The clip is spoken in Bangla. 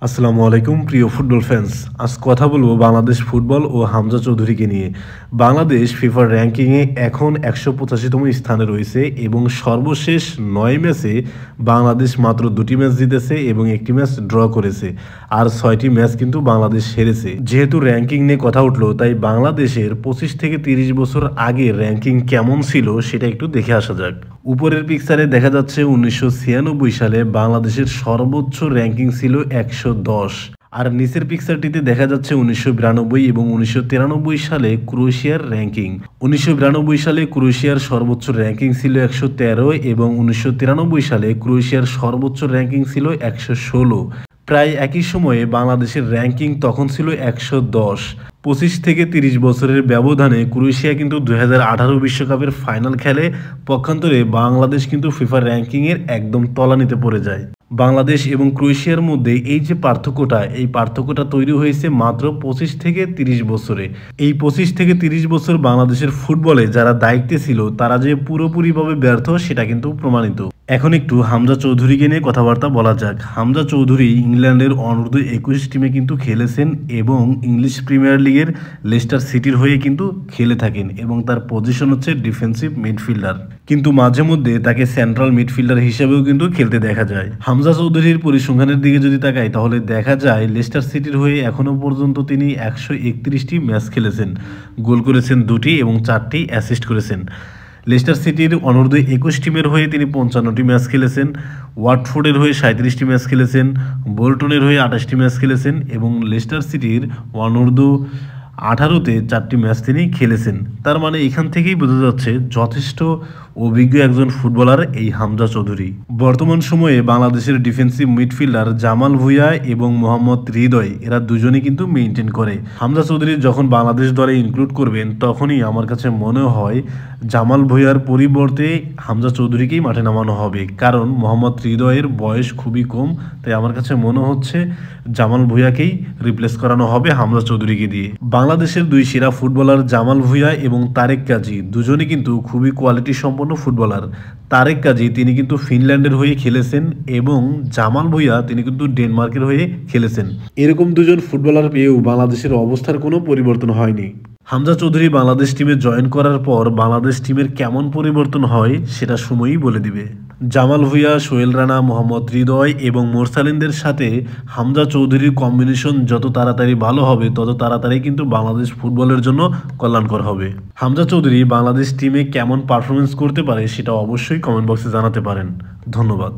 আসসালামু আলাইকুম প্রিয় ফুটবল ফ্যান্স। আজ কথা বলবো বাংলাদেশ ফুটবল ও হামজা চৌধুরীকে নিয়ে। বাংলাদেশ ফিফার র্যাঙ্কিংয়ে এখন ১৮৫তম স্থানে রয়েছে এবং সর্বশেষ ৯ ম্যাচে বাংলাদেশ মাত্র ২টি ম্যাচ জিতেছে এবং একটি ম্যাচ ড্র করেছে, আর ৬টি ম্যাচ কিন্তু বাংলাদেশ হেরেছে। যেহেতু র্যাঙ্কিং নিয়ে কথা উঠলো, তাই বাংলাদেশের ২৫ থেকে ৩০ বছর আগে র্যাঙ্কিং কেমন ছিল সেটা একটু দেখে আসা যাক। উপরের পিকচারে দেখা যাচ্ছে ১৯৯৬ সালে বাংলাদেশের সর্বোচ্চ র্যাঙ্কিং ছিল ১১০, আর নিচের পিকচারটিতে দেখা যাচ্ছে ১৯৯২ এবং ১৯৯৩ সালে ক্রোয়েশিয়ার র্যাঙ্কিং। ১৯৯২ সালে ক্রোয়েশিয়ার সর্বোচ্চ র্যাঙ্কিং ছিল ১১৩ এবং ১৯৯৩ সালে ক্রোয়েশিয়ার সর্বোচ্চ র্যাঙ্কিং ছিল ১১৬। প্রায় একই সময়ে বাংলাদেশের র্যাঙ্কিং তখন ছিল ১১০। ২৫ থেকে ৩০ বছরের ব্যবধানে ক্রোয়েশিয়া কিন্তু ২০১৮ বিশ্বকাপের ফাইনাল খেলে, পক্ষান্তরে বাংলাদেশ কিন্তু ফিফা র্যাঙ্কিংয়ের একদম তলানিতে পড়ে যায়। বাংলাদেশ এবং ক্রোয়েশিয়ার মধ্যে এই যে পার্থক্যটা তৈরি হয়েছে মাত্র ২৫ থেকে ৩০ বছরে। এই ২৫ থেকে ৩০ বছর বাংলাদেশের ফুটবলে যারা দায়িত্বে ছিল তারা যে পুরোপুরিভাবে ব্যর্থ সেটা কিন্তু প্রমাণিত। এখন একটু হামজা চৌধুরীকে নিয়ে কথাবার্তা বলা যাক। হামজা চৌধুরী ইংল্যান্ডের অনূর্ধ্ব ২১ টিমে কিন্তু খেলেছেন এবং ইংলিশ প্রিমিয়ার লিগের লেস্টার সিটির হয়ে কিন্তু খেলে থাকেন এবং তার পজিশন হচ্ছে ডিফেন্সিভ মিডফিল্ডার, কিন্তু মাঝে মধ্যে তাকে সেন্ট্রাল মিডফিল্ডার হিসেবেও কিন্তু খেলতে দেখা যায়। হামজা চৌধুরীর পরিসংখ্যানের দিকে যদি তাকাই তাহলে দেখা যায় লেস্টার সিটির হয়ে এখনও পর্যন্ত তিনি ১৩১টি ম্যাচ খেলেছেন, গোল করেছেন ২টি এবং ৪টি অ্যাসিস্ট করেছেন। লেস্টার সিটির অনূর্ধ্ব ২১ টিমের হয়ে তিনি ৫৫টি ম্যাচ খেলেছেন, ওয়াটফোর্ডের হয়ে ৩৭টি ম্যাচ খেলেছেন, বোল্টনের হয়ে ২৮টি ম্যাচ খেলেছেন এবং লেস্টার সিটির অনূর্ধ্ব ১৮-তে ৪টি ম্যাচ তিনি খেলেছেন। তার মানে এখান থেকেই বোঝা যাচ্ছে যথেষ্ট অভিজ্ঞ একজন ফুটবলার এই হামজা চৌধুরী। বর্তমান সময়ে বাংলাদেশের ডিফেন্সিভ মিডফিল্ডার জামাল ভুঁইয়া এবং মোহাম্মদ হৃদয় এরা দুজনেই কিন্তু মেনটেন করে। হামজা চৌধুরী যখন বাংলাদেশ দলে ইনক্লুড করবেন তখনই আমার কাছে মনে হয় জামাল ভুঁইয়ার পরিবর্তে হামজা চৌধুরীকেই মাঠে নামানো হবে, কারণ মোহাম্মদ হৃদয়ের বয়স খুবই কম। তাই আমার কাছে মনে হচ্ছে জামাল ভুঁইয়াকেই রিপ্লেস করানো হবে হামজা চৌধুরীকে দিয়ে। বাংলাদেশের দুই সেরা ফুটবলার জামাল ভুঁইয়া এবং তারেক কাজী দুজনে কিন্তু খুবই কোয়ালিটি সম্পন্ন ফুটবলার। তারেক কাজী তিনি কিন্তু ফিনল্যান্ডের হয়ে খেলেছেন এবং জামাল ভুঁইয়া তিনি কিন্তু ডেনমার্কের হয়ে খেলেছেন। এরকম দুজন ফুটবলার পেয়েও বাংলাদেশের অবস্থার কোনো পরিবর্তন হয়নি। হামজা চৌধুরী বাংলাদেশ টিমে জয়েন করার পর বাংলাদেশ টিমের কেমন পরিবর্তন হয় সেটা সময়ই বলে দিবে। জামাল ভুঁইয়া, সোহেল রানা, মোহাম্মদ হৃদয় এবং মোরসালিনদের সাথে হামজা চৌধুরীর কম্বিনেশন যত তাড়াতাড়ি ভালো হবে তত তাড়াতাড়ি কিন্তু বাংলাদেশ ফুটবলের জন্য কল্যাণকর হবে। হামজা চৌধুরী বাংলাদেশ টিমে কেমন পারফরমেন্স করতে পারে সেটা অবশ্যই কমেন্ট বক্সে জানাতে পারেন। ধন্যবাদ।